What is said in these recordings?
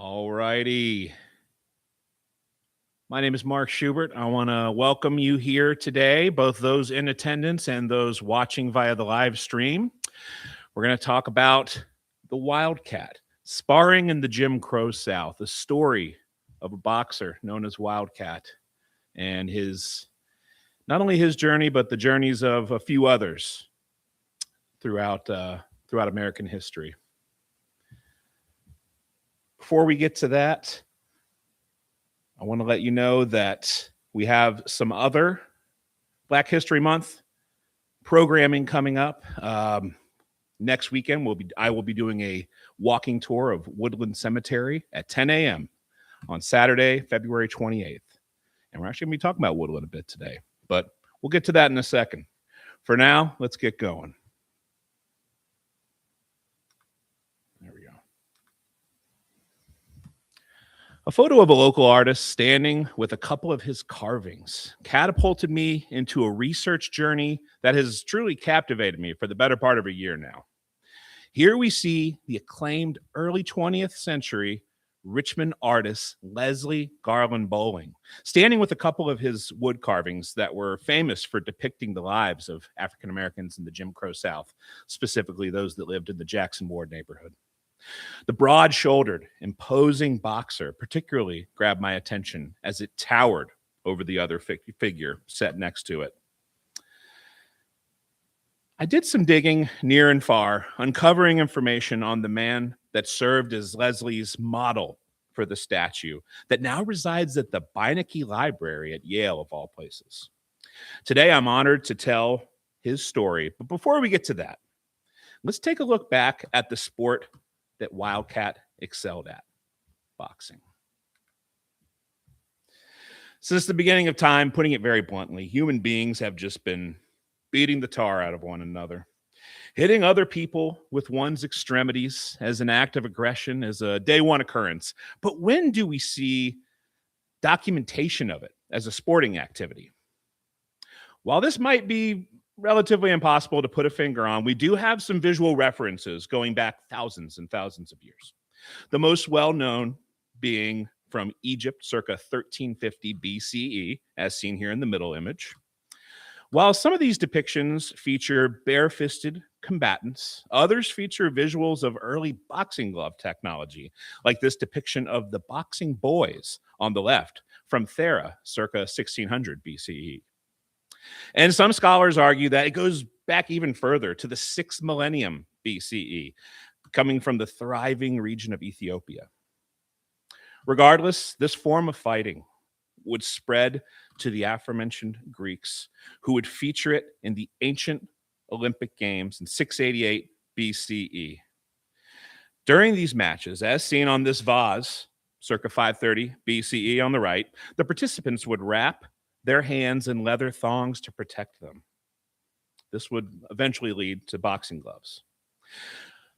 All righty. My name is Mark Schubert. I want to welcome you here today, both those in attendance and those watching via the live stream. We're going to talk about the Wildcat, sparring in the Jim Crow South, the story of a boxer known as Wildcat and not only his journey, but the journeys of a few others throughout American history. Before we get to that, I want to let you know that we have some other Black History Month programming coming up. Next weekend, I will be doing a walking tour of Woodland Cemetery at 10 a.m. on Saturday, February 28th. And we're actually going to be talking about Woodland a bit today, but we'll get to that in a second. For now, let's get going. There we go. A photo of a local artist standing with a couple of his carvings catapulted me into a research journey that has truly captivated me for the better part of a year now. Here we see the acclaimed early 20th century Richmond artist Leslie Garland Bowling standing with a couple of his wood carvings that were famous for depicting the lives of African Americans in the Jim Crow South, specifically those that lived in the Jackson Ward neighborhood. The broad-shouldered, imposing boxer particularly grabbed my attention as it towered over the other figure set next to it. I did some digging near and far, uncovering information on the man that served as Leslie's model for the statue that now resides at the Beinecke Library at Yale, of all places. Today, I'm honored to tell his story, but before we get to that, let's take a look back at the sport that Wildcat excelled at, boxing. Since the beginning of time, putting it very bluntly, human beings have just been beating the tar out of one another. Hitting other people with one's extremities as an act of aggression is a day one occurrence. But when do we see documentation of it as a sporting activity? While this might be relatively impossible to put a finger on, we do have some visual references going back thousands and thousands of years. The most well-known being from Egypt, circa 1350 BCE, as seen here in the middle image. While some of these depictions feature bare-fisted combatants, others feature visuals of early boxing glove technology, like this depiction of the boxing boys on the left from Thera, circa 1600 BCE. And some scholars argue that it goes back even further to the 6th millennium BCE, coming from the thriving region of Ethiopia. Regardless, this form of fighting would spread to the aforementioned Greeks, who would feature it in the ancient Olympic Games in 688 BCE. During these matches, as seen on this vase, circa 530 BCE on the right, the participants would wrap their hands in leather thongs to protect them. This would eventually lead to boxing gloves.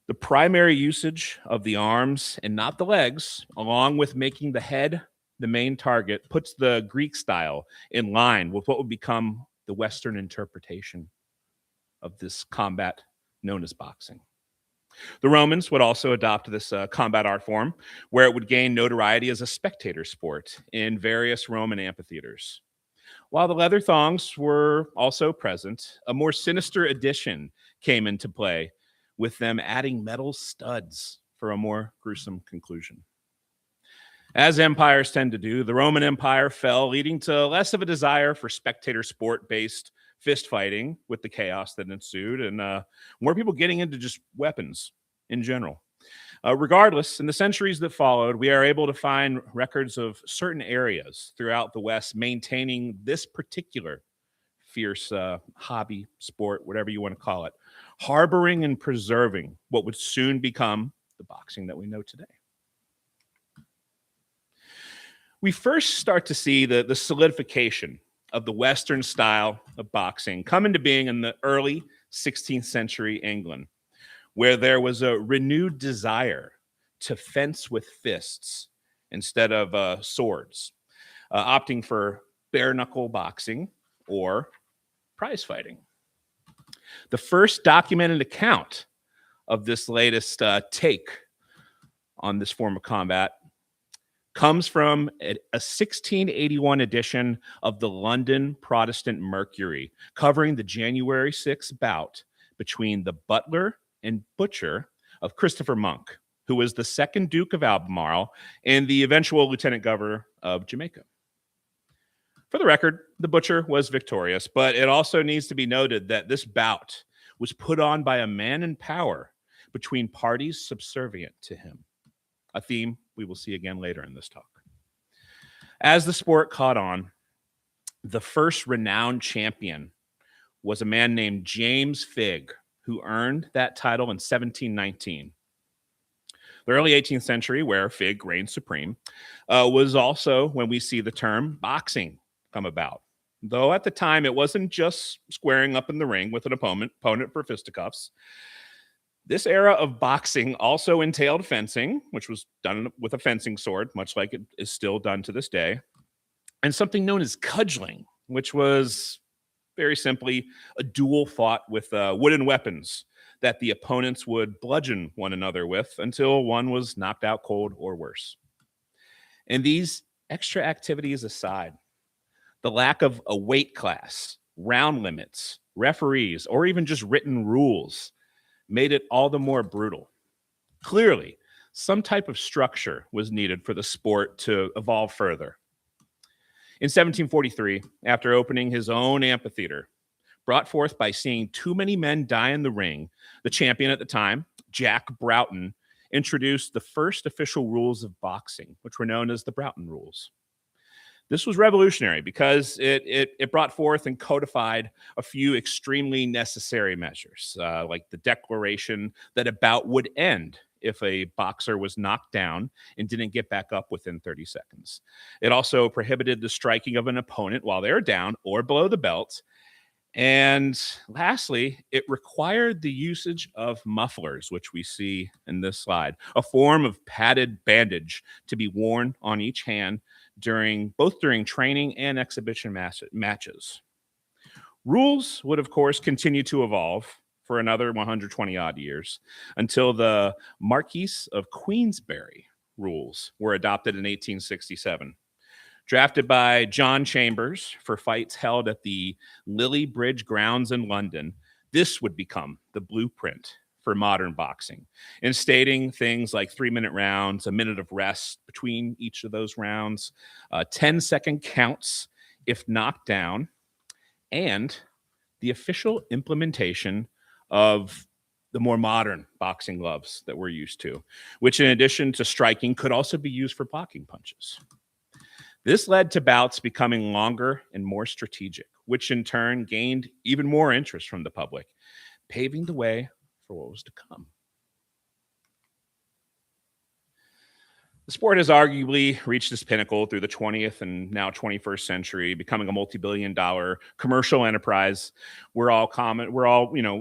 The primary usage of the arms and not the legs, along with making the head the main target, puts the Greek style in line with what would become the Western interpretation of this combat known as boxing. The Romans would also adopt this combat art form, where it would gain notoriety as a spectator sport in various Roman amphitheaters. While the leather thongs were also present, a more sinister addition came into play, with them adding metal studs for a more gruesome conclusion. As empires tend to do, the Roman Empire fell, leading to less of a desire for spectator sport-based fist fighting with the chaos that ensued, and more people getting into just weapons in general. Regardless, in the centuries that followed, we are able to find records of certain areas throughout the West maintaining this particular fierce hobby, sport, whatever you want to call it, harboring and preserving what would soon become the boxing that we know today. We first start to see the solidification of the Western style of boxing come into being in the early 16th century England, where there was a renewed desire to fence with fists instead of swords, opting for bare-knuckle boxing or prize fighting. The first documented account of this latest take on this form of combat comes from a 1681 edition of the London Protestant Mercury, covering the January 6th bout between the butler and butcher of Christopher Monk, who was the second Duke of Albemarle and the eventual Lieutenant Governor of Jamaica. For the record, the butcher was victorious, but it also needs to be noted that this bout was put on by a man in power between parties subservient to him, a theme we will see again later in this talk. As the sport caught on, the first renowned champion was a man named James Figg, who earned that title in 1719. The early 18th century, where Figg reigned supreme, was also when we see the term boxing come about. Though at the time, it wasn't just squaring up in the ring with an opponent for fisticuffs. This era of boxing also entailed fencing, which was done with a fencing sword, much like it is still done to this day, and something known as cudgeling, which was very simply a duel fought with wooden weapons that the opponents would bludgeon one another with until one was knocked out cold or worse. And these extra activities aside, the lack of a weight class, round limits, referees, or even just written rules made it all the more brutal. Clearly, some type of structure was needed for the sport to evolve further. In 1743, after opening his own amphitheater, brought forth by seeing too many men die in the ring, the champion at the time, Jack Broughton, introduced the first official rules of boxing, which were known as the Broughton Rules. This was revolutionary because it brought forth and codified a few extremely necessary measures, like the declaration that a bout would end if a boxer was knocked down and didn't get back up within 30 seconds. It also prohibited the striking of an opponent while they were down or below the belt. And lastly, it required the usage of mufflers, which we see in this slide, a form of padded bandage to be worn on each hand during training and exhibition matches. Rules would, of course, continue to evolve for another 120 odd years until the Marquis of Queensberry rules were adopted in 1867. Drafted by John Chambers for fights held at the Lillie Bridge grounds in London, this would become the blueprint for modern boxing, instating things like 3-minute rounds, a minute of rest between each of those rounds, 10-second counts if knocked down, and the official implementation of the more modern boxing gloves that we're used to, which in addition to striking could also be used for blocking punches. This led to bouts becoming longer and more strategic, which in turn gained even more interest from the public, paving the way for what was to come. The sport has arguably reached its pinnacle through the 20th and now 21st century, becoming a multi-billion-dollar commercial enterprise. We're all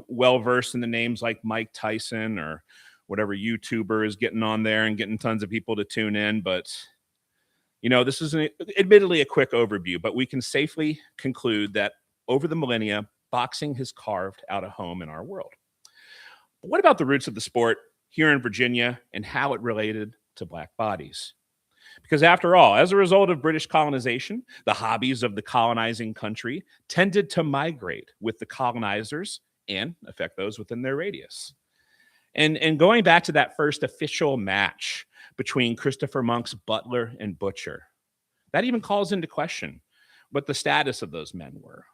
well-versed in the names like Mike Tyson or whatever YouTuber is getting on there and getting tons of people to tune in. But, this is admittedly a quick overview, but we can safely conclude that over the millennia, boxing has carved out a home in our world. But what about the roots of the sport here in Virginia and how it related to Black bodies? Because after all, as a result of British colonization, the hobbies of the colonizing country tended to migrate with the colonizers and affect those within their radius. And going back to that first official match between Christopher Monk's butler and butcher, that even calls into question what the status of those men were.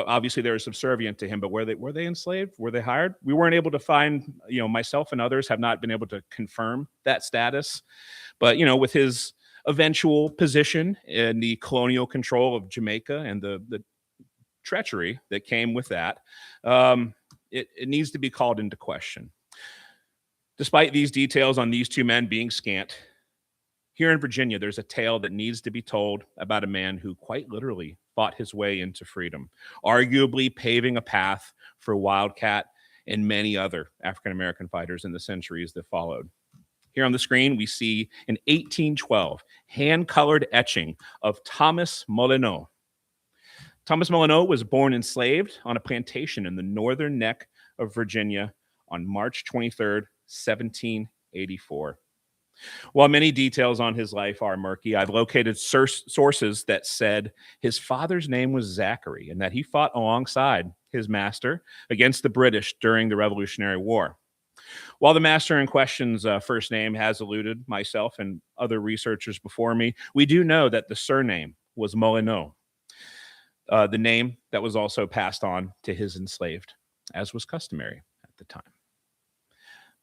Obviously they were subservient to him, but were they enslaved? Were they hired? We weren't able to find, myself and others have not been able to confirm that status. But, with his eventual position in the colonial control of Jamaica and the treachery that came with that, it needs to be called into question. Despite these details on these two men being scant, here in Virginia, there's a tale that needs to be told about a man who quite literally fought his way into freedom, arguably paving a path for Wildcat and many other African-American fighters in the centuries that followed. Here on the screen, we see an 1812 hand-colored etching of Thomas Molyneux. Thomas Molyneux was born enslaved on a plantation in the northern neck of Virginia on March 23rd, 1784. While many details on his life are murky, I've located sources that said his father's name was Zachary and that he fought alongside his master against the British during the Revolutionary War. While the master in question's first name has eluded myself and other researchers before me, we do know that the surname was Molyneux, the name that was also passed on to his enslaved, as was customary at the time.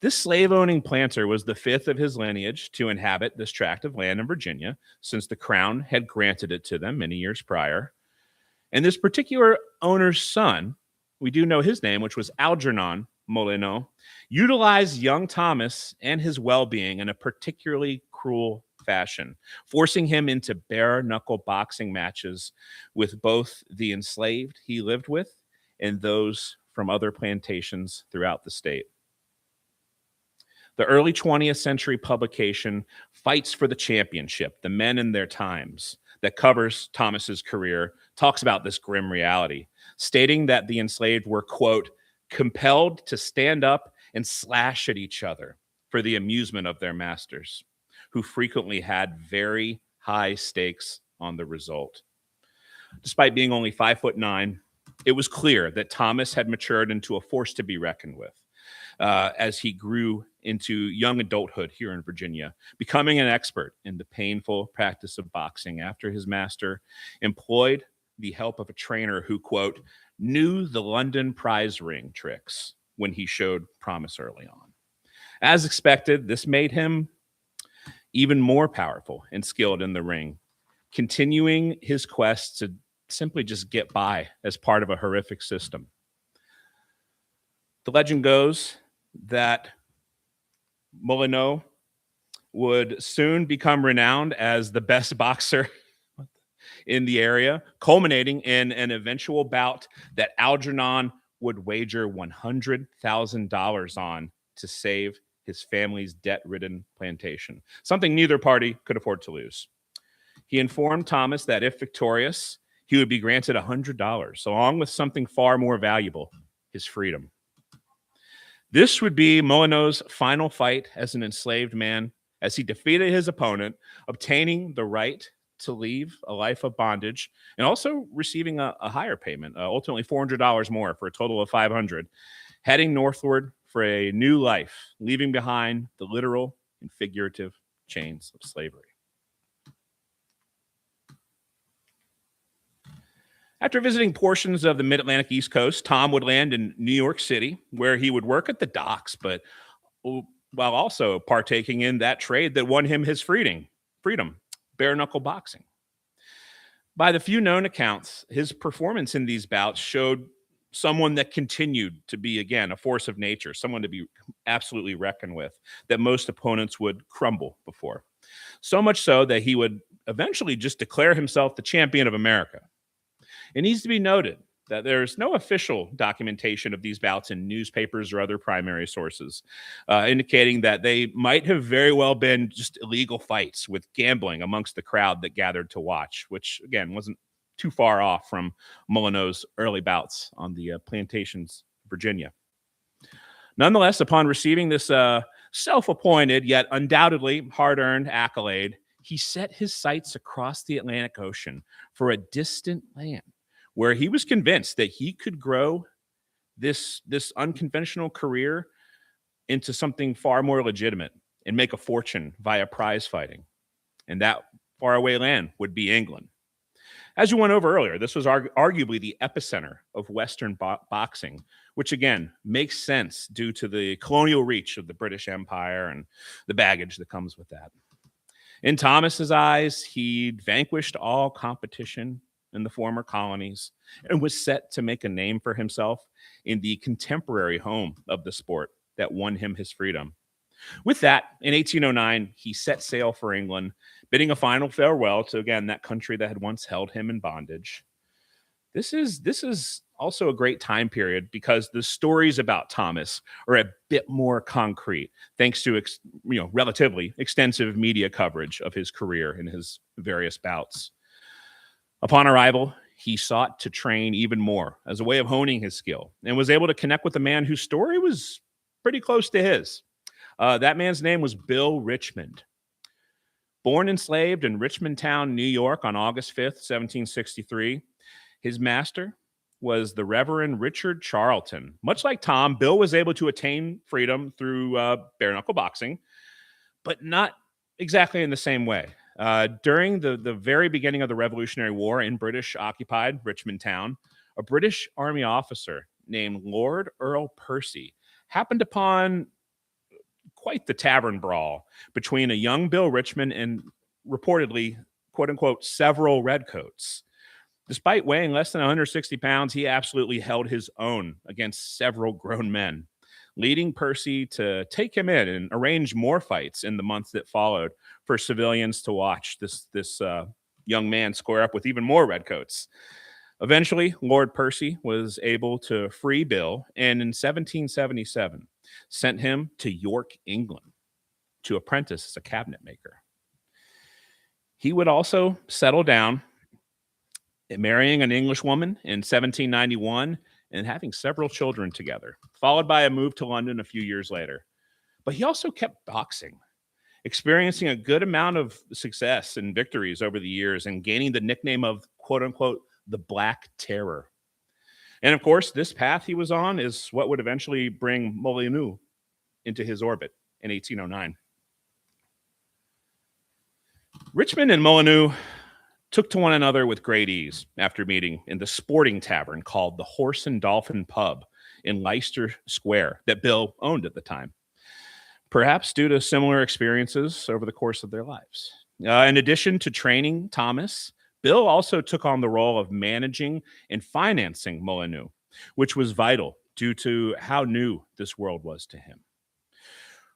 This slave owning planter was the fifth of his lineage to inhabit this tract of land in Virginia, since the crown had granted it to them many years prior. And this particular owner's son, we do know his name, which was Algernon Molyneux, utilized young Thomas and his well being in a particularly cruel fashion, forcing him into bare knuckle boxing matches with both the enslaved he lived with and those from other plantations throughout the state. The early 20th century publication Fights for the Championship, The Men in Their Times, that covers Thomas's career, talks about this grim reality, stating that the enslaved were, quote, compelled to stand up and slash at each other for the amusement of their masters, who frequently had very high stakes on the result. Despite being only 5'9", it was clear that Thomas had matured into a force to be reckoned with as he grew into young adulthood here in Virginia, becoming an expert in the painful practice of boxing after his master employed the help of a trainer who, quote, knew the London prize ring tricks when he showed promise early on. As expected, this made him even more powerful and skilled in the ring, continuing his quest to simply just get by as part of a horrific system. The legend goes that Molyneux would soon become renowned as the best boxer in the area, culminating in an eventual bout that Algernon would wager $100,000 on to save his family's debt-ridden plantation, something neither party could afford to lose. He informed Thomas that if victorious, he would be granted $100, along with something far more valuable, his freedom. This would be Molyneux's final fight as an enslaved man, as he defeated his opponent, obtaining the right to leave a life of bondage and also receiving a higher payment, ultimately $400 more for a total of $500, heading northward for a new life, leaving behind the literal and figurative chains of slavery. After visiting portions of the mid-Atlantic East Coast, Tom would land in New York City, where he would work at the docks, but while also partaking in that trade that won him his freedom, bare-knuckle boxing. By the few known accounts, his performance in these bouts showed someone that continued to be, again, a force of nature, someone to be absolutely reckoned with, that most opponents would crumble before. So much so that he would eventually just declare himself the champion of America. It needs to be noted that there's no official documentation of these bouts in newspapers or other primary sources, indicating that they might have very well been just illegal fights with gambling amongst the crowd that gathered to watch, which, again, wasn't too far off from Molyneux's early bouts on the plantations, Virginia. Nonetheless, upon receiving this self-appointed yet undoubtedly hard-earned accolade, he set his sights across the Atlantic Ocean for a distant land where he was convinced that he could grow this unconventional career into something far more legitimate and make a fortune via prize fighting. And that faraway land would be England. As you went over earlier, this was arguably the epicenter of Western boxing, which, again, makes sense due to the colonial reach of the British Empire and the baggage that comes with that. In Thomas's eyes, he'd vanquished all competition in the former colonies and was set to make a name for himself in the contemporary home of the sport that won him his freedom. With that, in 1809, he set sail for England, bidding a final farewell to, again, that country that had once held him in bondage. This is also a great time period because the stories about Thomas are a bit more concrete, thanks to relatively extensive media coverage of his career and his various bouts. Upon arrival, he sought to train even more as a way of honing his skill and was able to connect with a man whose story was pretty close to his. That man's name was Bill Richmond. Born enslaved in Richmond Town, New York on August 5th, 1763, his master was the Reverend Richard Charlton. Much like Tom, Bill was able to attain freedom through bare knuckle boxing, but not exactly in the same way. During the very beginning of the Revolutionary War in British occupied Richmond Town, a British Army officer named Lord Earl Percy happened upon quite the tavern brawl between a young Bill Richmond and reportedly, quote unquote, several redcoats. Despite weighing less than 160 pounds, he absolutely held his own against several grown men, leading Percy to take him in and arrange more fights in the months that followed for civilians to watch this young man square up with even more redcoats. Eventually, Lord Percy was able to free Bill, and in 1777, sent him to York, England, to apprentice as a cabinet maker. He would also settle down, marrying an English woman in 1791 and having several children together, followed by a move to London a few years later. But he also kept boxing, experiencing a good amount of success and victories over the years and gaining the nickname of, quote unquote, the Black Terror. And of course, this path he was on is what would eventually bring Molyneux into his orbit in 1809. Richmond and Molyneux took to one another with great ease after meeting in the sporting tavern called the Horse and Dolphin Pub in Leicester Square that Bill owned at the time, perhaps due to similar experiences over the course of their lives. In addition to training Thomas, Bill also took on the role of managing and financing Molyneux, which was vital due to how new this world was to him.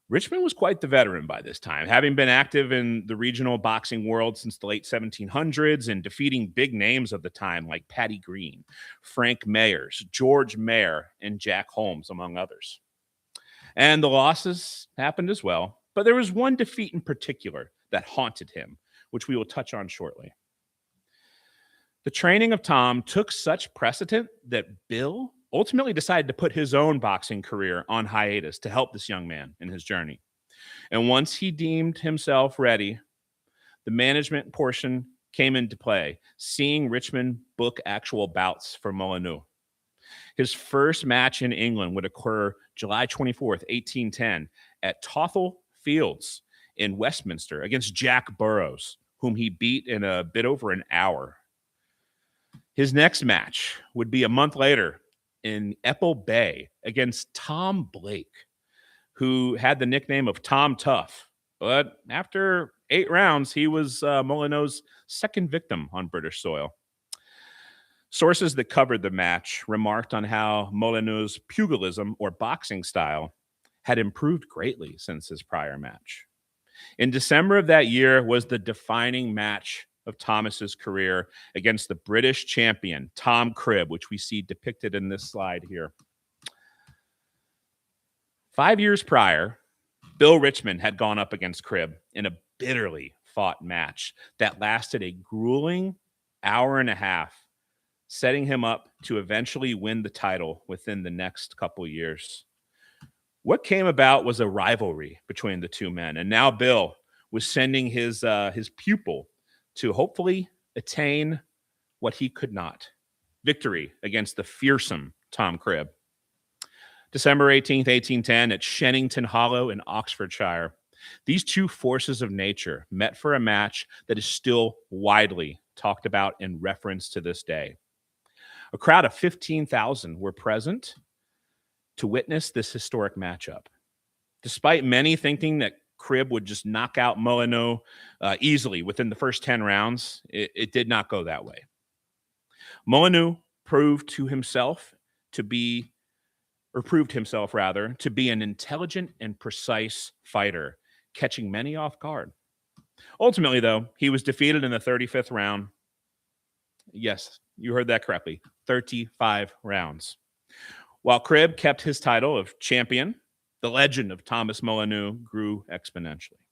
Richmond was quite the veteran by this time, having been active in the regional boxing world since the late 1700s and defeating big names of the time like Patty Green, Frank Mayers, George Mayer, and Jack Holmes, among others. And the losses happened as well, but there was one defeat in particular that haunted him, which we will touch on shortly. The training of Tom took such precedent that Bill ultimately decided to put his own boxing career on hiatus to help this young man in his journey. And once he deemed himself ready, the management portion came into play, seeing Richmond book actual bouts for Molyneux. His first match in England would occur July 24th, 1810, at Tothell Fields in Westminster against Jack Burrows, whom he beat in a bit over an hour. His next match would be a month later in Apple Bay against Tom Blake, who had the nickname of Tom Tough. But after 8 rounds, he was Molyneux's second victim on British soil. Sources that covered the match remarked on how Molyneux's pugilism or boxing style had improved greatly since his prior match. In December of that year was the defining match of Thomas's career against the British champion, Tom Cribb, which we see depicted in this slide here. 5 years prior, Bill Richmond had gone up against Cribb in a bitterly fought match that lasted a grueling hour and a half, setting him up to eventually win the title within the next couple years. What came about was a rivalry between the two men, and now Bill was sending his pupil to hopefully attain what he could not: victory against the fearsome Tom Cribb. December 18th, 1810, at Shennington Hollow in Oxfordshire, these two forces of nature met for a match that is still widely talked about in reference to this day. A crowd of 15,000 were present to witness this historic matchup. Despite many thinking that Cribb would just knock out Molyneux easily within the first 10 rounds, it did not go that way. Molyneux proved himself to be an intelligent and precise fighter, catching many off guard. Ultimately, though, he was defeated in the 35th round. Yes, you heard that correctly, 35 rounds. While Cribb kept his title of champion, the legend of Thomas Molyneux grew exponentially.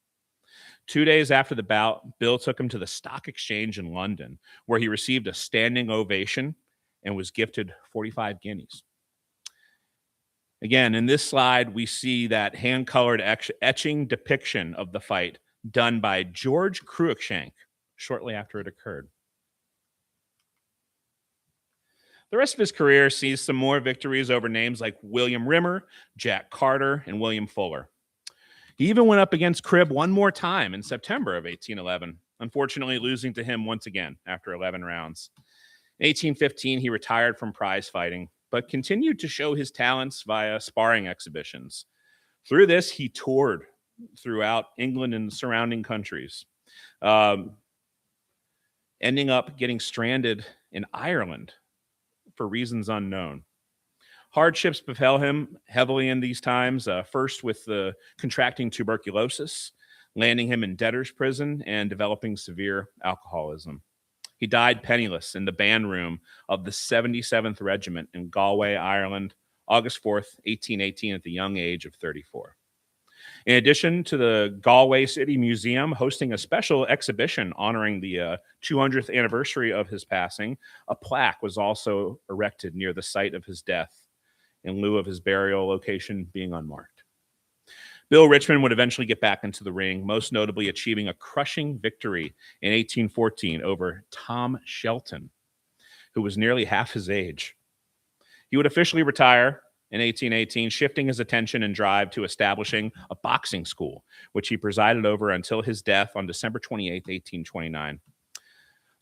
2 days after the bout, Bill took him to the Stock Exchange in London, where he received a standing ovation and was gifted 45 guineas. Again, in this slide, we see that hand-colored etching depiction of the fight done by George Cruikshank shortly after it occurred. The rest of his career sees some more victories over names like William Rimmer, Jack Carter, and William Fuller. He even went up against Cribb one more time in September of 1811, unfortunately losing to him once again after 11 rounds. In 1815, he retired from prize fighting, but continued to show his talents via sparring exhibitions. Through this, he toured throughout England and surrounding countries, ending up getting stranded in Ireland for reasons unknown. Hardships befell him heavily in these times, first with the contracting tuberculosis, landing him in debtor's prison, and developing severe alcoholism. He died penniless in the band room of the 77th Regiment in Galway, Ireland, August 4th, 1818, at the young age of 34. In addition to the Galway City Museum hosting a special exhibition honoring the 200th anniversary of his passing, a plaque was also erected near the site of his death, in lieu of his burial location being unmarked. Bill Richmond would eventually get back into the ring, most notably achieving a crushing victory in 1814 over Tom Shelton, who was nearly half his age. He would officially retire in 1818, shifting his attention and drive to establishing a boxing school, which he presided over until his death on December 28, 1829.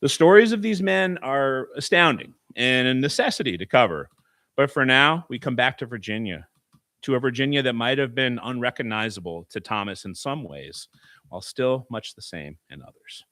The stories of these men are astounding and a necessity to cover. But for now, we come back to Virginia, to a Virginia that might have been unrecognizable to Thomas in some ways, while still much the same in others.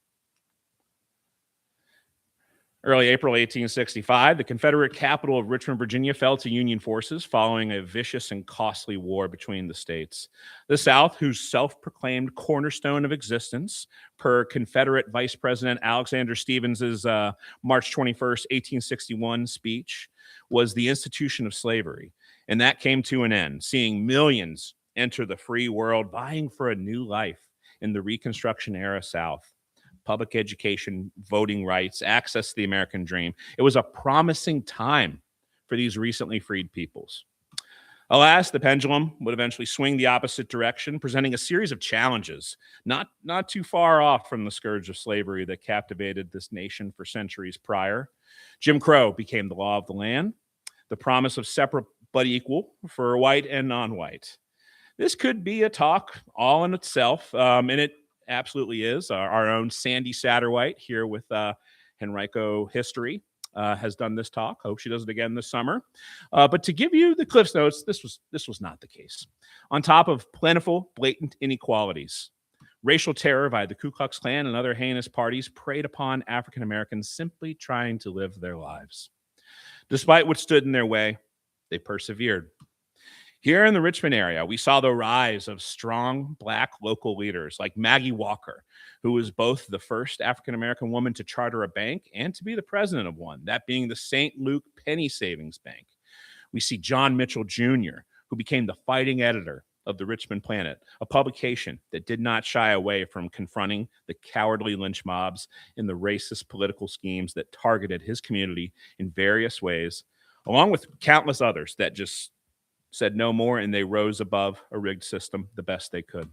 Early April 1865, the Confederate capital of Richmond, Virginia, fell to Union forces following a vicious and costly war between the states. The South, whose self-proclaimed cornerstone of existence, per Confederate Vice President Alexander Stephens's March 21st, 1861 speech, was the institution of slavery. And that came to an end, seeing millions enter the free world, vying for a new life in the Reconstruction era South. Public education, voting rights, access to the American dream. It was a promising time for these recently freed peoples. Alas, the pendulum would eventually swing the opposite direction, presenting a series of challenges, not too far off from the scourge of slavery that captivated this nation for centuries prior. Jim Crow became the law of the land, the promise of separate but equal for white and non-white. This could be a talk all in itself, and it absolutely is. Our own Sandy Satterwhite here with Henrico History has done this talk. Hope she does it again this summer. But to give you the Cliff's Notes, this was not the case. On top of plentiful, blatant inequalities, racial terror by the Ku Klux Klan and other heinous parties preyed upon African Americans simply trying to live their lives. Despite what stood in their way, they persevered. Here in the Richmond area, we saw the rise of strong Black local leaders like Maggie Walker, who was both the first African-American woman to charter a bank and to be the president of one, that being the St. Luke Penny Savings Bank. We see John Mitchell Jr., who became the fighting editor of the Richmond Planet, a publication that did not shy away from confronting the cowardly lynch mobs and the racist political schemes that targeted his community in various ways, along with countless others that just said no more, and they rose above a rigged system the best they could.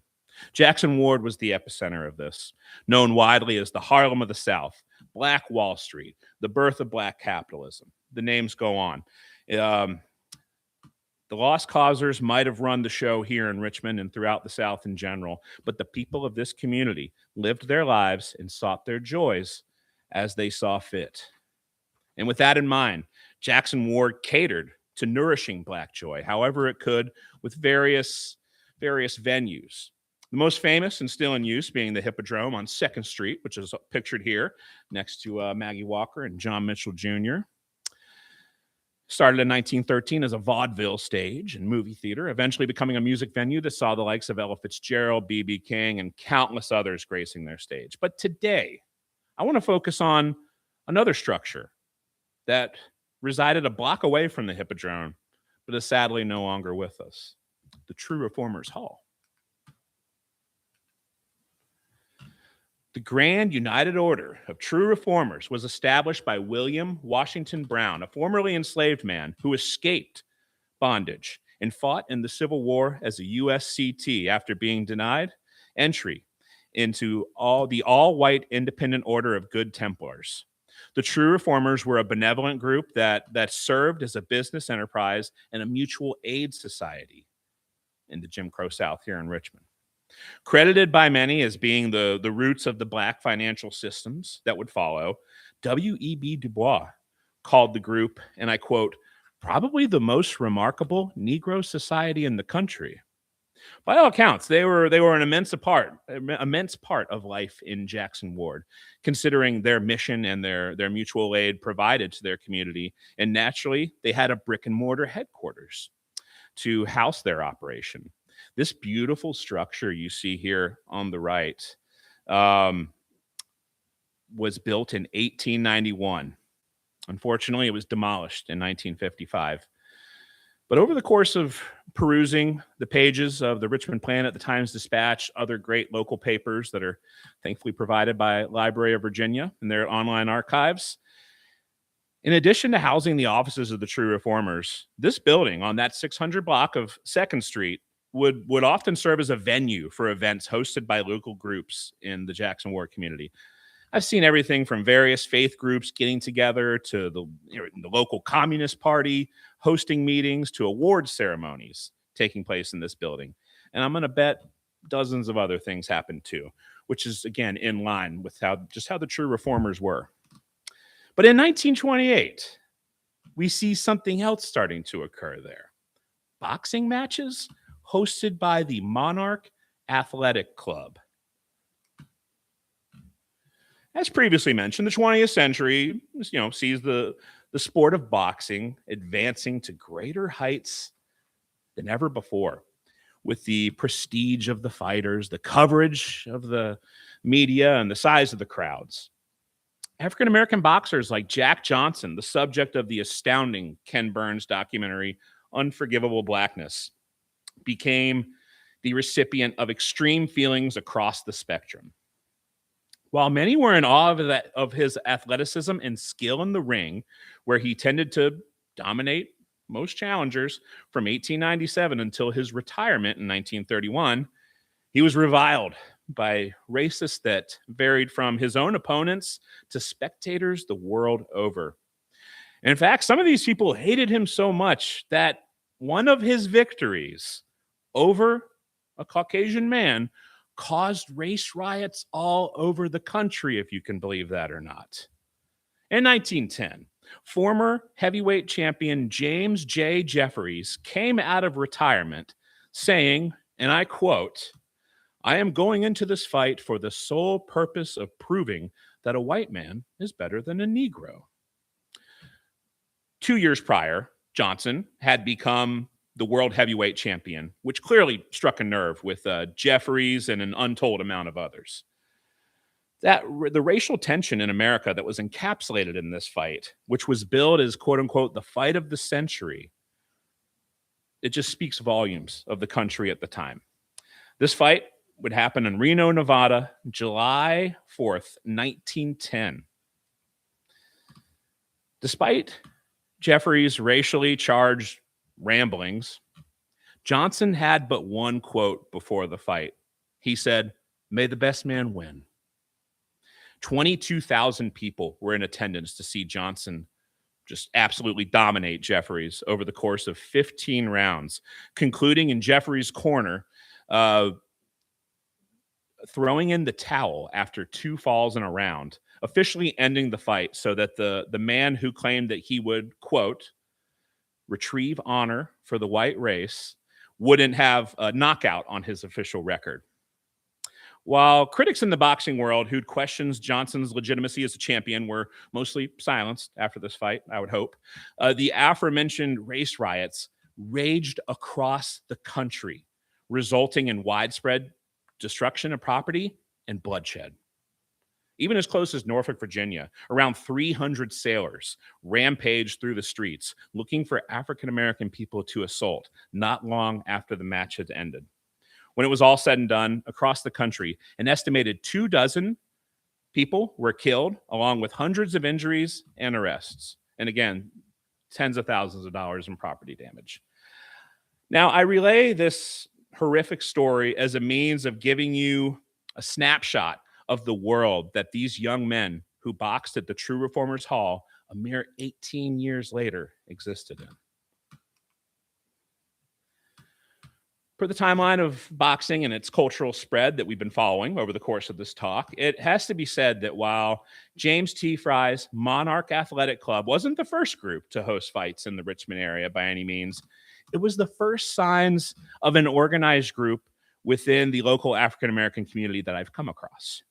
Jackson Ward was the epicenter of this, known widely as the Harlem of the South, Black Wall Street, the birth of Black capitalism. The names go on. The lost causers might have run the show here in Richmond and throughout the South in general, but the people of this community lived their lives and sought their joys as they saw fit. And with that in mind, Jackson Ward catered to nourishing Black joy, however it could, with various venues. The most famous and still in use being the Hippodrome on 2nd Street, which is pictured here next to Maggie Walker and John Mitchell Jr. Started in 1913 as a vaudeville stage and movie theater, eventually becoming a music venue that saw the likes of Ella Fitzgerald, B.B. King, and countless others gracing their stage. But today, I want to focus on another structure that resided a block away from the Hippodrome, but is sadly no longer with us, the True Reformers Hall. The Grand United Order of True Reformers was established by William Washington Brown, a formerly enslaved man who escaped bondage and fought in the Civil War as a USCT after being denied entry into the all-white Independent Order of Good Templars. The True Reformers were a benevolent group that served as a business enterprise and a mutual aid society in the Jim Crow South here in Richmond. Credited by many as being the roots of the Black financial systems that would follow, W.E.B. Du Bois called the group, and I quote, probably the most remarkable Negro society in the country. By all accounts, they were an immense part of life in Jackson Ward, considering their mission and their mutual aid provided to their community. And naturally, they had a brick and mortar headquarters to house their operation. This beautiful structure you see here on the right was built in 1891. Unfortunately, it was demolished in 1955. But over the course of perusing the pages of the Richmond Planet, the Times-Dispatch, other great local papers that are thankfully provided by Library of Virginia and their online archives, in addition to housing the offices of the True Reformers, this building on that 600 block of 2nd Street would often serve as a venue for events hosted by local groups in the Jackson Ward community. I've seen everything from various faith groups getting together to the local Communist Party hosting meetings to award ceremonies taking place in this building. And I'm going to bet dozens of other things happened too, which is, again, in line with how the True Reformers were. But in 1928, we see something else starting to occur there. Boxing matches hosted by the Monarch Athletic Club. As previously mentioned, the 20th century, sees the sport of boxing advancing to greater heights than ever before, with the prestige of the fighters, the coverage of the media, and the size of the crowds. African-American boxers like Jack Johnson, the subject of the astounding Ken Burns documentary, Unforgivable Blackness, became the recipient of extreme feelings across the spectrum. While many were in awe of his athleticism and skill in the ring, where he tended to dominate most challengers from 1897 until his retirement in 1931, he was reviled by racists that varied from his own opponents to spectators the world over. In fact, some of these people hated him so much that one of his victories over a Caucasian man caused race riots all over the country, if you can believe that or not. In 1910, former heavyweight champion James J. Jeffries came out of retirement saying, and I quote, "I am going into this fight for the sole purpose of proving that a white man is better than a Negro." 2 years prior, Johnson had become the world heavyweight champion, which clearly struck a nerve with Jeffries and an untold amount of others. The racial tension in America that was encapsulated in this fight, which was billed as, quote unquote, the fight of the century, it just speaks volumes of the country at the time. This fight would happen in Reno, Nevada, July 4th, 1910. Despite Jeffries' racially charged ramblings, Johnson had but one quote before the fight. He said, "May the best man win." 22,000 people were in attendance to see Johnson just absolutely dominate Jeffries over the course of 15 rounds, concluding in Jeffries' corner, throwing in the towel after 2 falls in a round, officially ending the fight so that the man who claimed that he would, quote, retrieve honor for the white race wouldn't have a knockout on his official record. While critics in the boxing world who'd questioned Johnson's legitimacy as a champion were mostly silenced after this fight, I would hope, the aforementioned race riots raged across the country, resulting in widespread destruction of property and bloodshed. Even as close as Norfolk, Virginia, around 300 sailors rampaged through the streets looking for African-American people to assault not long after the match had ended. When it was all said and done, across the country, an estimated 24 people were killed, along with hundreds of injuries and arrests. And again, tens of thousands of dollars in property damage. Now, I relay this horrific story as a means of giving you a snapshot of the world that these young men who boxed at the True Reformers Hall a mere 18 years later existed in. For the timeline of boxing and its cultural spread that we've been following over the course of this talk, it has to be said that while James T. Fry's Monarch Athletic Club wasn't the first group to host fights in the Richmond area by any means, it was the first signs of an organized group within the local African American community that I've come across.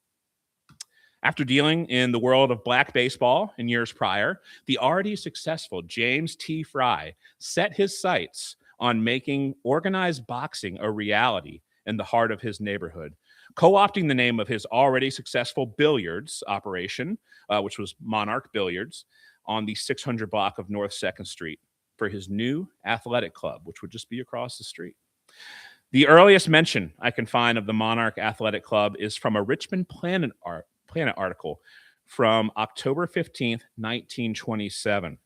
After dealing in the world of black baseball in years prior, the already successful James T. Fry set his sights on making organized boxing a reality in the heart of his neighborhood, co-opting the name of his already successful billiards operation, which was Monarch Billiards, on the 600 block of North 2nd Street for his new athletic club, which would just be across the street. The earliest mention I can find of the Monarch Athletic Club is from a Richmond Planet article from October 15th, 1927.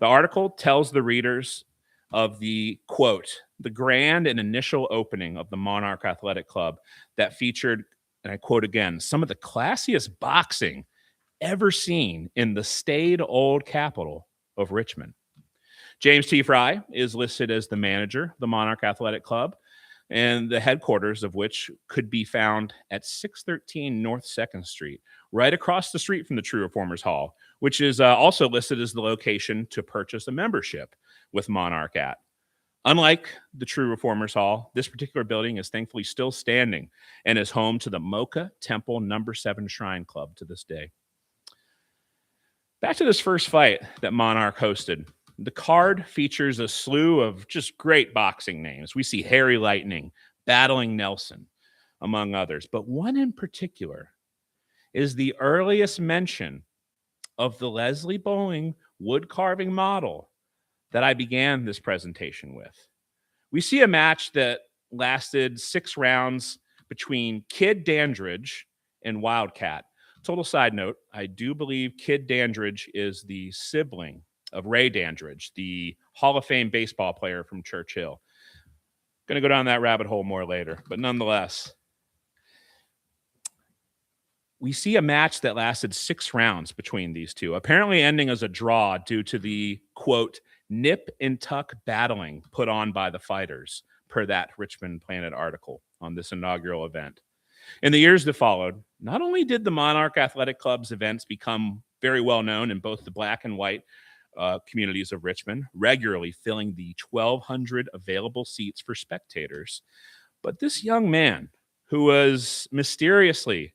The article tells the readers of the, quote, the grand and initial opening of the Monarch Athletic Club that featured, and I quote again, some of the classiest boxing ever seen in the staid old capital of Richmond. James T. Fry is listed as the manager of the Monarch Athletic Club, and the headquarters of which could be found at 613 North 2nd Street, right across the street from the True Reformers Hall, which is also listed as the location to purchase a membership with Monarch at. Unlike the True Reformers Hall, this particular building is thankfully still standing and is home to the Mocha Temple No. 7 Shrine Club to this day. Back to this first fight that Monarch hosted. The card features a slew of just great boxing names. We see Harry Lightning, Battling Nelson, among others. But one in particular is the earliest mention of the Leslie Bowling wood carving model that I began this presentation with. We see a match that lasted 6 rounds between Kid Dandridge and Wildcat. Total side note, I do believe Kid Dandridge is the sibling of Ray Dandridge, the Hall of Fame baseball player from Churchill. Going to go down that rabbit hole more later, but nonetheless, we see a match that lasted 6 rounds between these two, apparently ending as a draw due to the, quote, nip and tuck battling put on by the fighters, per that Richmond Planet article on this inaugural event. In the years that followed, not only did the Monarch Athletic Club's events become very well known in both the black and white communities of Richmond, regularly filling the 1,200 available seats for spectators, but this young man, who was mysteriously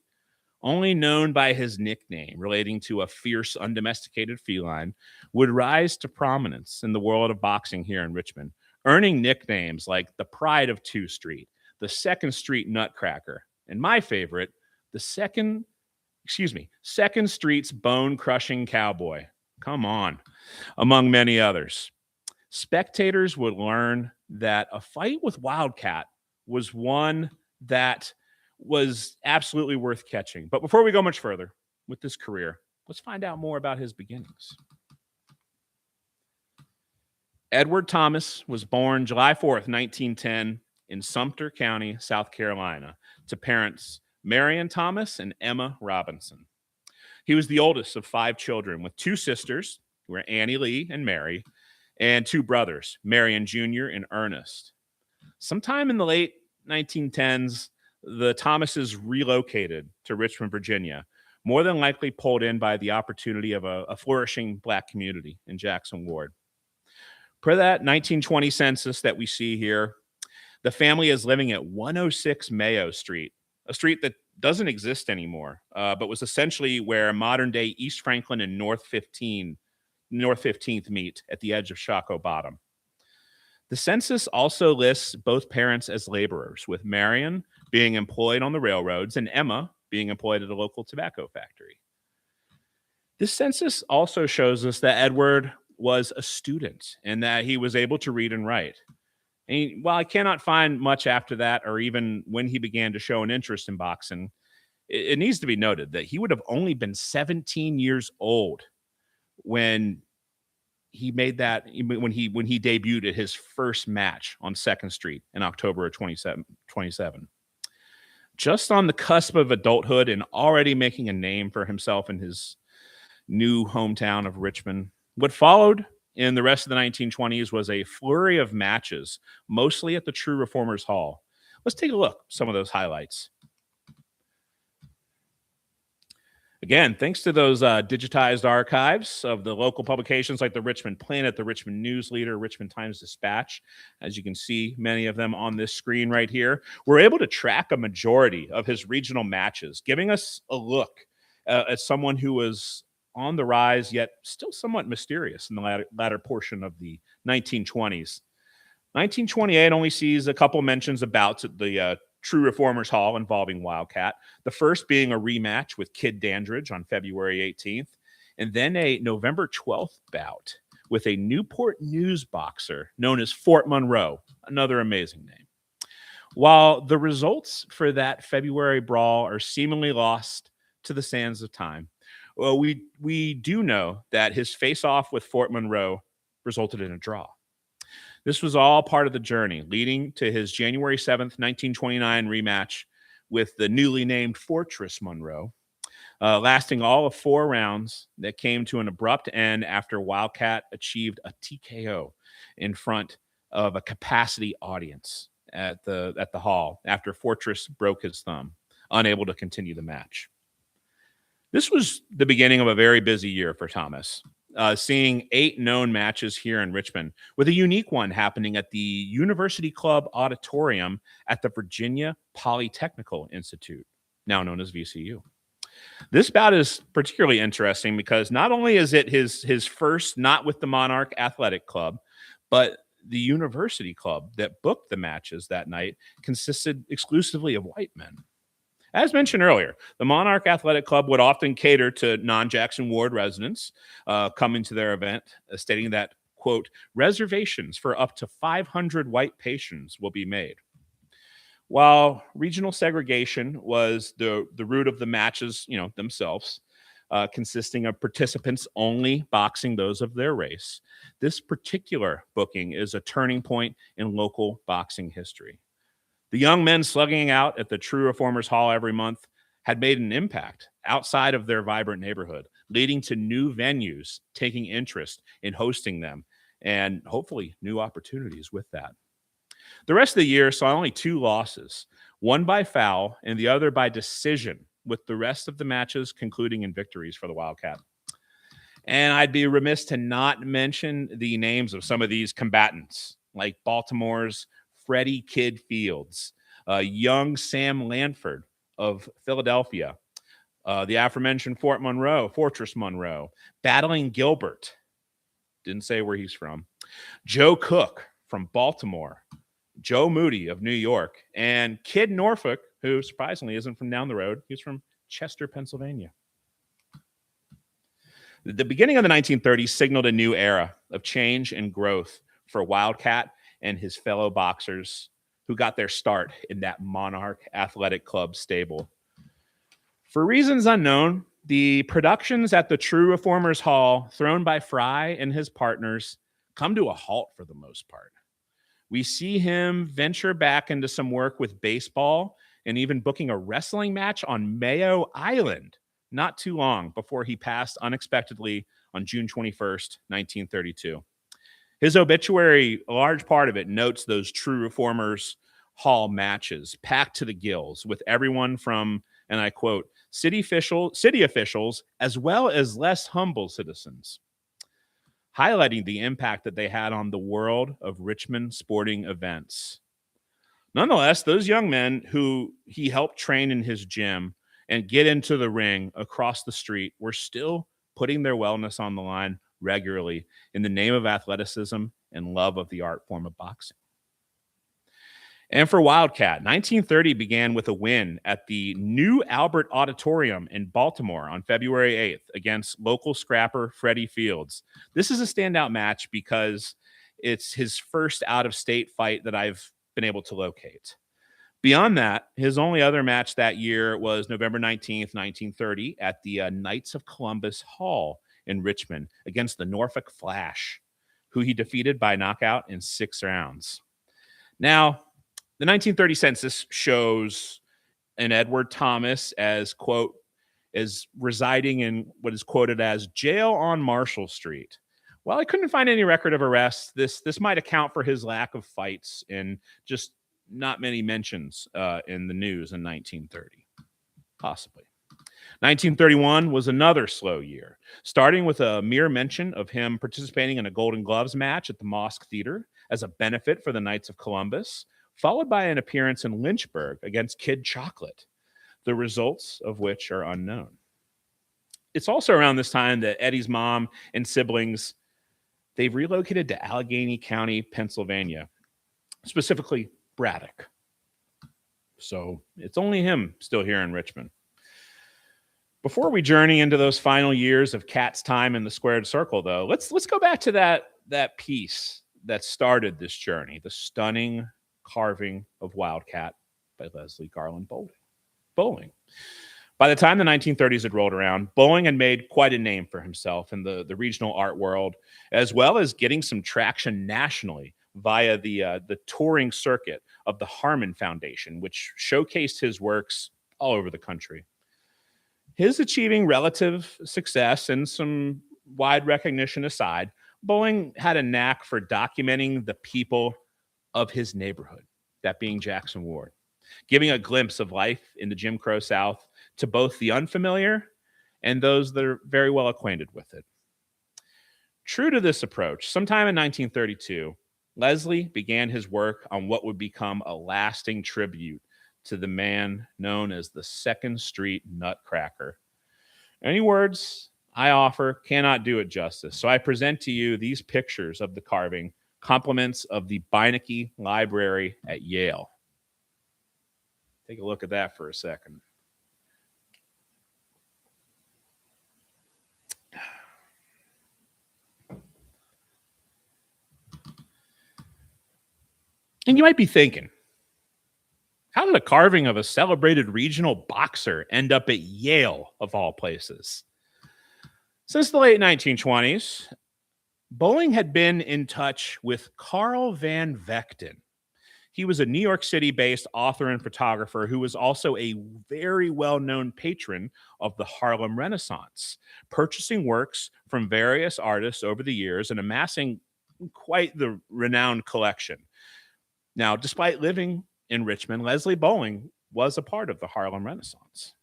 only known by his nickname relating to a fierce, undomesticated feline, would rise to prominence in the world of boxing here in Richmond, earning nicknames like the Pride of 2 Street, the 2nd Street Nutcracker, and my favorite, the Second Street's Bone-Crushing Cowboy. Come on, among many others. Spectators would learn that a fight with Wildcat was one that was absolutely worth catching. But before we go much further with this career, let's find out more about his beginnings. Edward Thomas was born July 4th, 1910 in Sumter County, South Carolina, to parents Marion Thomas and Emma Robinson. He was the oldest of 5 children with 2 sisters, who were Annie Lee and Mary, and 2 brothers, Marion Jr. and Ernest. Sometime in the late 1910s, the Thomases relocated to Richmond, Virginia, more than likely pulled in by the opportunity of a flourishing black community in Jackson Ward. Per that 1920 census that we see here, the family is living at 106 Mayo Street, a street that doesn't exist anymore, but was essentially where modern-day East Franklin and North 15th meet at the edge of Shockoe Bottom. The census also lists both parents as laborers, with Marion being employed on the railroads and Emma being employed at a local tobacco factory. This census also shows us that Edward was a student and that he was able to read and write. And while I cannot find much after that, or even when he began to show an interest in boxing, it needs to be noted that he would have only been 17 years old when he made that when he debuted at his first match on 2nd Street in October of 27. Just on the cusp of adulthood and already making a name for himself in his new hometown of Richmond. What followed in the rest of the 1920s was a flurry of matches, mostly at the True Reformers Hall. Let's take a look at some of those highlights. Again, thanks to those digitized archives of the local publications like the Richmond Planet, the Richmond News Leader, Richmond Times Dispatch, as you can see, many of them on this screen right here, we're able to track a majority of his regional matches, giving us a look at someone who was on the rise, yet still somewhat mysterious in the latter portion of the 1920s. 1928 only sees a couple mentions about the True Reformers Hall involving Wildcat, the first being a rematch with Kid Dandridge on February 18th, and then a November 12th bout with a Newport News boxer known as Fort Monroe, another amazing name. While the results for that February brawl are seemingly lost to the sands of time, well, we do know that his face-off with Fort Monroe resulted in a draw. This was all part of the journey leading to his January 7th, 1929 rematch with the newly named Fortress Monroe, lasting all of 4 rounds that came to an abrupt end after Wildcat achieved a TKO in front of a capacity audience at the hall after Fortress broke his thumb, unable to continue the match. This was the beginning of a very busy year for Thomas, seeing 8 known matches here in Richmond, with a unique one happening at the University Club Auditorium at the Virginia Polytechnical Institute, now known as VCU. This bout is particularly interesting because not only is it his first not with the Monarch Athletic Club, but the university club that booked the matches that night consisted exclusively of white men. As mentioned earlier, the Monarch Athletic Club would often cater to non-Jackson Ward residents coming to their event, stating that, quote, reservations for up to 500 white patrons will be made. While regional segregation was the root of the matches, themselves, consisting of participants only boxing those of their race, this particular booking is a turning point in local boxing history. The young men slugging out at the True Reformers Hall every month had made an impact outside of their vibrant neighborhood, leading to new venues taking interest in hosting them and hopefully new opportunities with that. The rest of the year saw only 2 losses, one by foul and the other by decision, with the rest of the matches concluding in victories for the Wildcat. And I'd be remiss to not mention the names of some of these combatants, like Baltimore's Freddie Kid Fields, young Sam Lanford of Philadelphia, the aforementioned Fortress Monroe, Battling Gilbert, didn't say where he's from, Joe Cook from Baltimore, Joe Moody of New York, and Kid Norfolk, who surprisingly isn't from down the road. He's from Chester, Pennsylvania. The beginning of the 1930s signaled a new era of change and growth for Wildcat and his fellow boxers who got their start in that Monarch Athletic Club stable. For reasons unknown, the productions at the True Reformers Hall, thrown by Fry and his partners, come to a halt for the most part. We see him venture back into some work with baseball and even booking a wrestling match on Mayo Island not too long before he passed unexpectedly on June 21st, 1932. His obituary, a large part of it, notes those True Reformers Hall matches packed to the gills with everyone from, and I quote, city officials as well as less humble citizens, highlighting the impact that they had on the world of Richmond sporting events. Nonetheless, those young men who he helped train in his gym and get into the ring across the street were still putting their wellness on the line regularly in the name of athleticism and love of the art form of boxing. And for Wildcat, 1930 began with a win at the New Albert Auditorium in Baltimore on February 8th against local scrapper Freddie Fields. This is a standout match because it's his first out-of-state fight that I've been able to locate. Beyond that, his only other match that year was November 19th, 1930 at the Knights of Columbus Hall in Richmond against the Norfolk Flash, who he defeated by knockout in 6 rounds. Now, the 1930 census shows an Edward Thomas as, quote, is residing in what is quoted as jail on Marshall Street. While I couldn't find any record of arrests, this might account for his lack of fights and just not many mentions in the news in 1930. Possibly. 1931 was another slow year, starting with a mere mention of him participating in a Golden Gloves match at the Mosque Theater as a benefit for the Knights of Columbus, followed by an appearance in Lynchburg against Kid Chocolate, the results of which are unknown. It's also around this time that Eddie's mom and siblings, they've relocated to Allegheny County, Pennsylvania, specifically Braddock. So it's only him still here in Richmond. Before we journey into those final years of Cat's time in the squared circle, though, let's go back to that piece that started this journey, the stunning carving of Wildcat by Leslie Garland Bowling. By the time the 1930s had rolled around, Bowling had made quite a name for himself in the regional art world, as well as getting some traction nationally via the touring circuit of the Harmon Foundation, which showcased his works all over the country. His achieving relative success and some wide recognition aside, Bowling had a knack for documenting the people of his neighborhood, that being Jackson Ward, giving a glimpse of life in the Jim Crow South to both the unfamiliar and those that are very well acquainted with it. True to this approach, sometime in 1932, Leslie began his work on what would become a lasting tribute to the man known as the Second Street Nutcracker. Any words I offer cannot do it justice, so I present to you these pictures of the carving, compliments of the Beinecke Library at Yale. Take a look at that for a second. And you might be thinking, how did a carving of a celebrated regional boxer end up at Yale, of all places? Since the late 1920s, Bowling had been in touch with Carl Van Vechten. He was a New York City-based author and photographer who was also a very well-known patron of the Harlem Renaissance, purchasing works from various artists over the years and amassing quite the renowned collection. Now, despite living in Richmond, Leslie Bowling was a part of the Harlem Renaissance.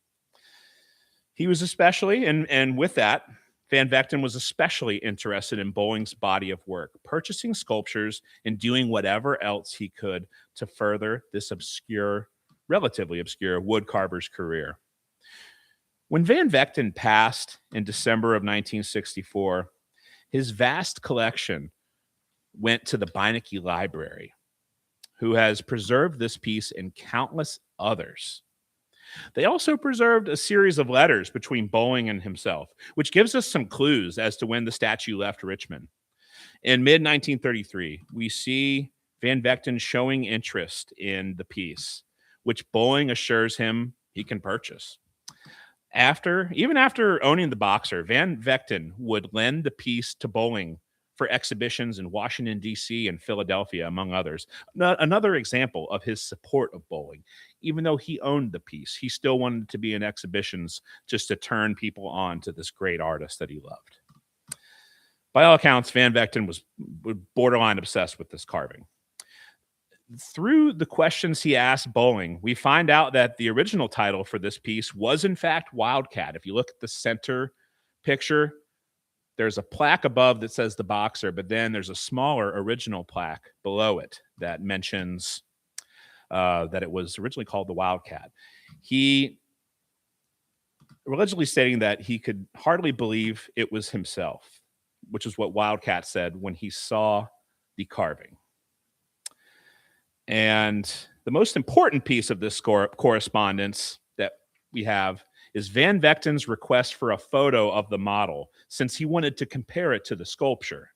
He was especially, and with that, Van Vechten was especially interested in Bowling's body of work, purchasing sculptures and doing whatever else he could to further this obscure, relatively obscure woodcarver's career. When Van Vechten passed in December of 1964, his vast collection went to the Beinecke Library, who has preserved this piece and countless others. They also preserved a series of letters between Bowling and himself, which gives us some clues as to when the statue left Richmond. In mid-1933, we see Van Vechten showing interest in the piece, which Bowling assures him he can purchase. Even after owning the boxer, Van Vechten would lend the piece to Bowling for exhibitions in Washington, D.C. and Philadelphia, among others. Another example of his support of Bowling. Even though he owned the piece, he still wanted to be in exhibitions just to turn people on to this great artist that he loved. By all accounts, Van Vechten was borderline obsessed with this carving. Through the questions he asked Bowling, we find out that the original title for this piece was, in fact, Wildcat. If you look at the center picture, there's a plaque above that says the boxer, but then there's a smaller original plaque below it that mentions that it was originally called the Wildcat. He allegedly stating that he could hardly believe it was himself, which is what Wildcat said when he saw the carving. And the most important piece of this correspondence that we have is Van Vechten's request for a photo of the model, since he wanted to compare it to the sculpture.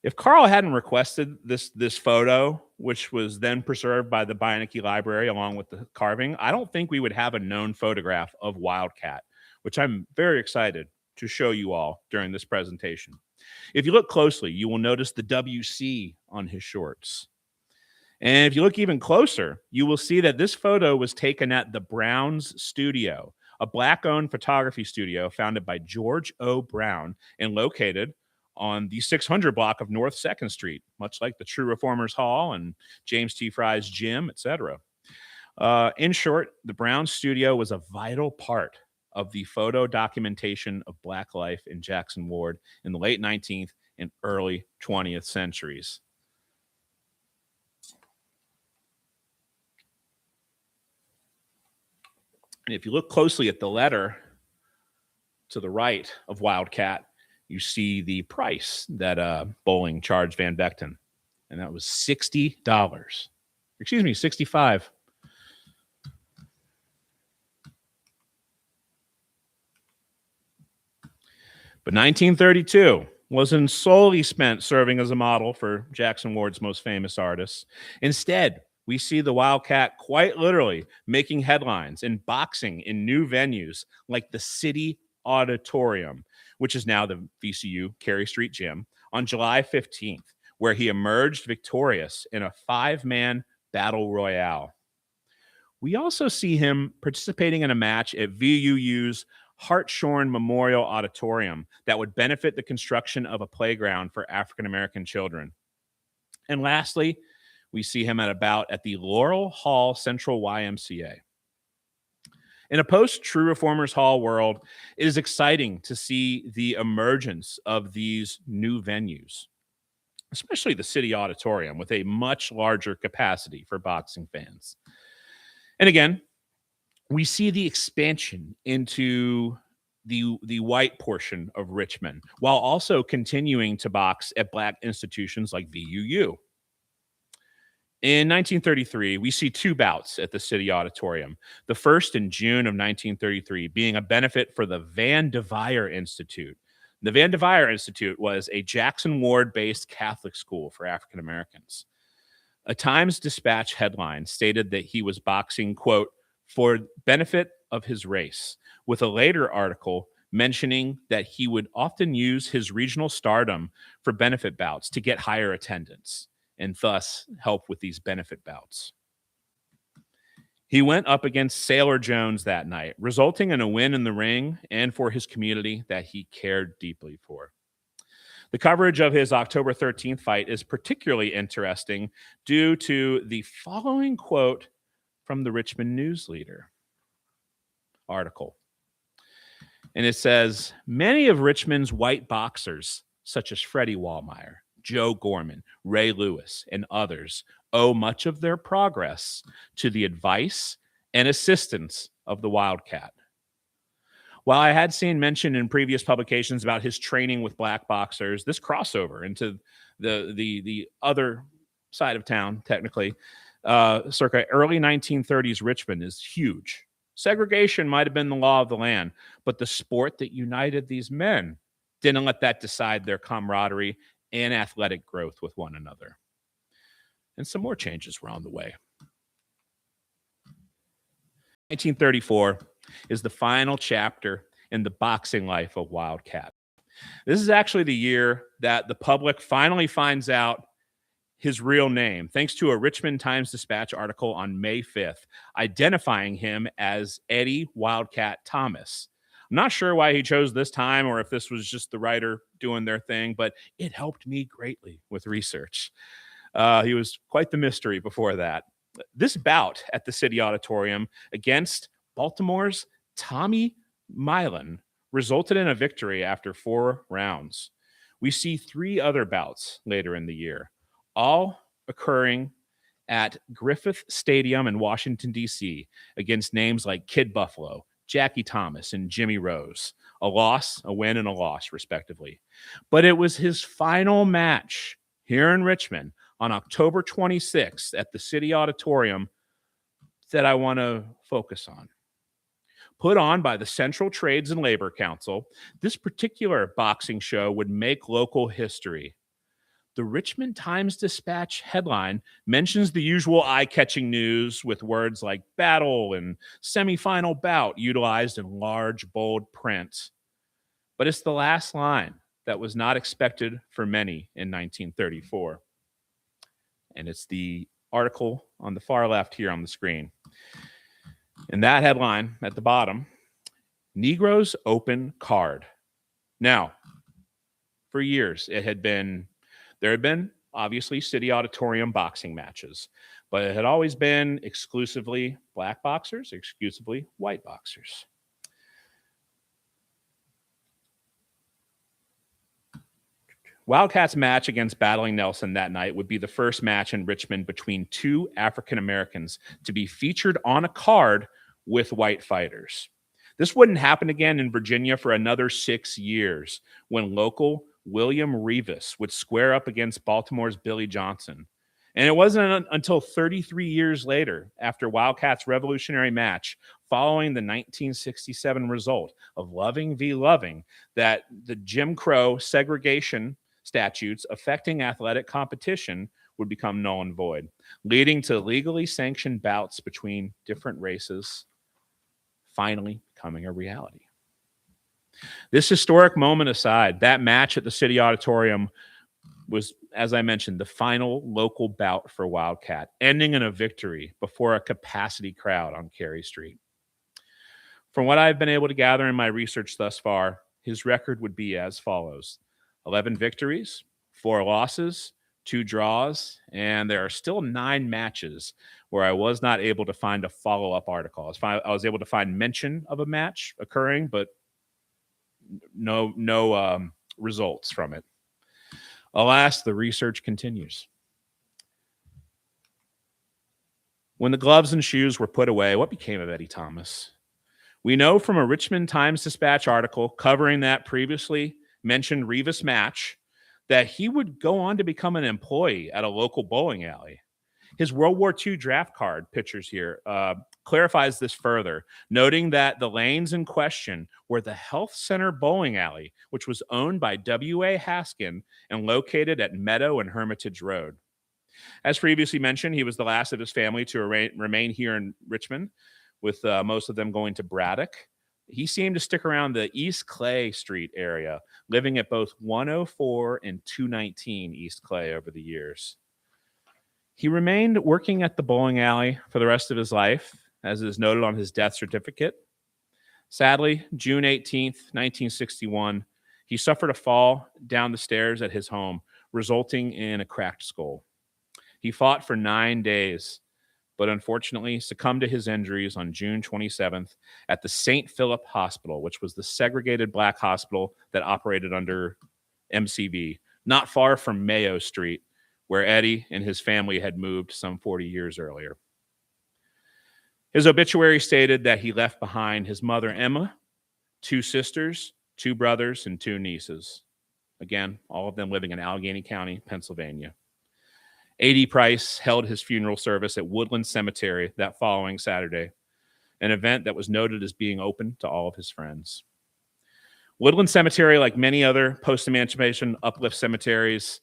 If Carl hadn't requested this photo, which was then preserved by the Beinecke Library along with the carving, I don't think we would have a known photograph of Wildcat, which I'm very excited to show you all during this presentation. If you look closely, you will notice the WC on his shorts. And if you look even closer, you will see that this photo was taken at the Brown's Studio, a Black-owned photography studio founded by George O. Brown and located on the 600 block of North 2nd Street, much like the True Reformers Hall and James T. Fry's gym, etc. In short, the Brown Studio was a vital part of the photo documentation of Black life in Jackson Ward in the late 19th and early 20th centuries. And if you look closely at the letter to the right of Wildcat, you see the price that Bowling charged Van Vechten, and that was $60. Excuse me, $65. But 1932 wasn't solely spent serving as a model for Jackson Ward's most famous artists. Instead, we see the Wildcat quite literally making headlines and boxing in new venues like the City Auditorium, which is now the VCU Cary Street Gym, on July 15th, where he emerged victorious in a 5-man battle royale. We also see him participating in a match at VUU's Hartshorn Memorial Auditorium that would benefit the construction of a playground for African-American children. And lastly, we see him at a bout at the Laurel Hall Central YMCA. In a post-True Reformers Hall world, it is exciting to see the emergence of these new venues, especially the City Auditorium, with a much larger capacity for boxing fans. And again, we see the expansion into the white portion of Richmond, while also continuing to box at Black institutions like VUU. In 1933, we see 2 bouts at the City Auditorium. The first in June of 1933 being a benefit for the Van Devire Institute. The Van Devire Institute was a Jackson Ward-based Catholic school for African Americans. A Times-Dispatch headline stated that he was boxing, quote, for benefit of his race, with a later article mentioning that he would often use his regional stardom for benefit bouts to get higher attendance and thus help with these benefit bouts. He went up against Sailor Jones that night, resulting in a win in the ring and for his community that he cared deeply for. The coverage of his October 13th fight is particularly interesting due to the following quote from the Richmond News Leader article. And it says, many of Richmond's white boxers, such as Freddie Wallmeyer, Joe Gorman, Ray Lewis, and others, owe much of their progress to the advice and assistance of the Wildcat. While I had seen mention in previous publications about his training with Black boxers, this crossover into the other side of town, technically, circa early 1930s Richmond is huge. Segregation might have been the law of the land, but the sport that united these men didn't let that decide their camaraderie and athletic growth with one another. And some more changes were on the way. 1934 is the final chapter in the boxing life of Wildcat. This is actually the year that the public finally finds out his real name, thanks to a Richmond Times-Dispatch article on May 5th, identifying him as Eddie Wildcat Thomas. I'm not sure why he chose this time or if this was just the writer doing their thing, but it helped me greatly with research. He was quite the mystery before that. This bout at the City Auditorium against Baltimore's Tommy Milan resulted in a victory after 4 rounds. We see 3 other bouts later in the year, all occurring at Griffith Stadium in Washington, D.C., against names like Kid Buffalo, Jackie Thomas, and Jimmy Rose. A loss, a win, and a loss, respectively. But it was his final match here in Richmond on October 26th at the City Auditorium that I want to focus on. Put on by the Central Trades and Labor Council, this particular boxing show would make local history. The Richmond Times-Dispatch headline mentions the usual eye-catching news with words like battle and semifinal bout utilized in large, bold print. But it's the last line that was not expected for many in 1934. And it's the article on the far left here on the screen. In that headline at the bottom, Negroes Open Card. Now, for years, there had been obviously city auditorium boxing matches, but it had always been exclusively black boxers, exclusively white boxers. Wildcat's match against Battling Nelson that night would be the first match in Richmond between two African Americans to be featured on a card with white fighters. This wouldn't happen again in Virginia for another 6 years, when local William Rivas would square up against Baltimore's Billy Johnson. And it wasn't until 33 years later, after Wildcat's revolutionary match, following the 1967 result of Loving v. Loving, that the Jim Crow segregation statutes affecting athletic competition would become null and void, leading to legally sanctioned bouts between different races finally becoming a reality. This historic moment aside, that match at the City Auditorium was, as I mentioned, the final local bout for Wildcat, ending in a victory before a capacity crowd on Carey Street. From what I've been able to gather in my research thus far, his record would be as follows: 11 victories, 4 losses, 2 draws, and there are still 9 matches where I was not able to find a follow-up article. I was able to find mention of a match occurring, but no results from it. Alas, the research continues. When the gloves and shoes were put away, what became of Eddie Thomas? We know from a Richmond Times-Dispatch article covering that previously mentioned Rivas match that he would go on to become an employee at a local bowling alley. His World War II draft card, pictures here, clarifies this further, noting that the lanes in question were the Health Center Bowling Alley, which was owned by W.A. Haskin and located at Meadow and Hermitage Road. As previously mentioned, he was the last of his family to remain here in Richmond, with most of them going to Braddock. He seemed to stick around the East Clay Street area, living at both 104 and 219 East Clay over the years. He remained working at the bowling alley for the rest of his life, as is noted on his death certificate. Sadly, June 18th, 1961, he suffered a fall down the stairs at his home, resulting in a cracked skull. He fought for 9 days, but unfortunately succumbed to his injuries on June 27th at the St. Philip Hospital, which was the segregated black hospital that operated under MCV, not far from Mayo Street, where Eddie and his family had moved some 40 years earlier. His obituary stated that he left behind his mother, Emma, 2 sisters, 2 brothers, and 2 nieces. Again, all of them living in Allegheny County, Pennsylvania. A.D. Price held his funeral service at Woodland Cemetery that following Saturday, an event that was noted as being open to all of his friends. Woodland Cemetery, like many other post-emancipation uplift cemeteries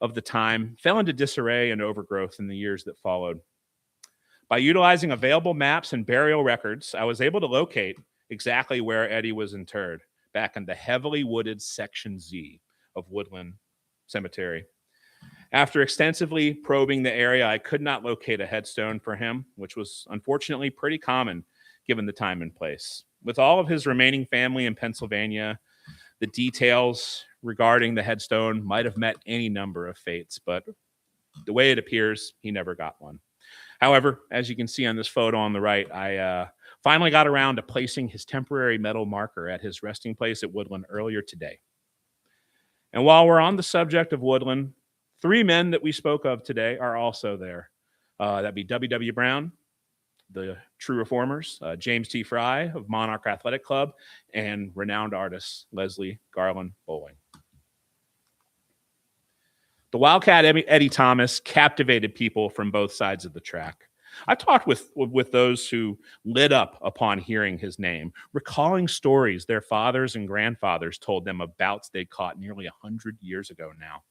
of the time, fell into disarray and overgrowth in the years that followed. By utilizing available maps and burial records, I was able to locate exactly where Eddie was interred, back in the heavily wooded Section Z of Woodland Cemetery. After extensively probing the area, I could not locate a headstone for him, which was unfortunately pretty common given the time and place. With all of his remaining family in Pennsylvania, the details regarding the headstone might have met any number of fates, but the way it appears, he never got one. However, as you can see on this photo on the right, I finally got around to placing his temporary metal marker at his resting place at Woodland earlier today. And while we're on the subject of Woodland, 3 men that we spoke of today are also there. That'd be W.W. Brown, the True Reformers, James T. Fry of Monarch Athletic Club, and renowned artist Leslie Garland Bowling. The Wildcat Eddie Thomas captivated people from both sides of the track. I've talked with those who lit up upon hearing his name, recalling stories their fathers and grandfathers told them of bouts they'd caught nearly 100 years ago now.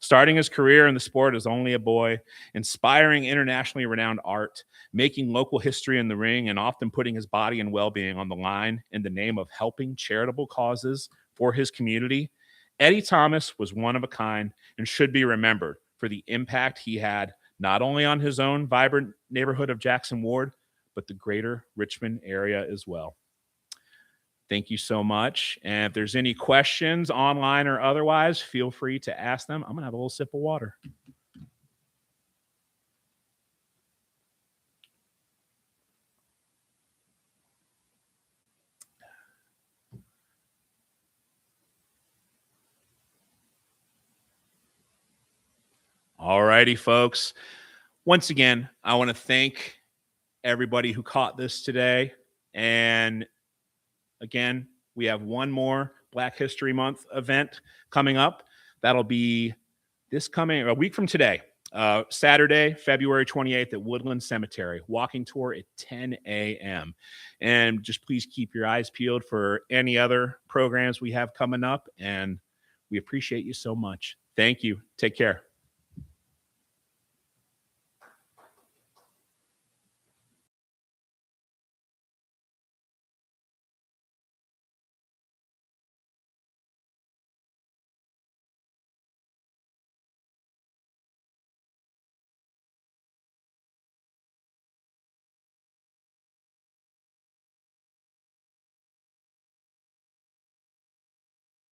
Starting his career in the sport as only a boy, inspiring internationally renowned art, making local history in the ring, and often putting his body and well-being on the line in the name of helping charitable causes for his community, Eddie Thomas was one of a kind and should be remembered for the impact he had not only on his own vibrant neighborhood of Jackson Ward, but the greater Richmond area as well. Thank you so much. And if there's any questions online or otherwise, feel free to ask them. I'm going to have a little sip of water. All righty, folks. Once again, I want to thank everybody who caught this today. And again, we have one more Black History Month event coming up. That'll be a week from today, Saturday, February 28th at Woodland Cemetery, walking tour at 10 a.m. And just please keep your eyes peeled for any other programs we have coming up. And we appreciate you so much. Thank you. Take care.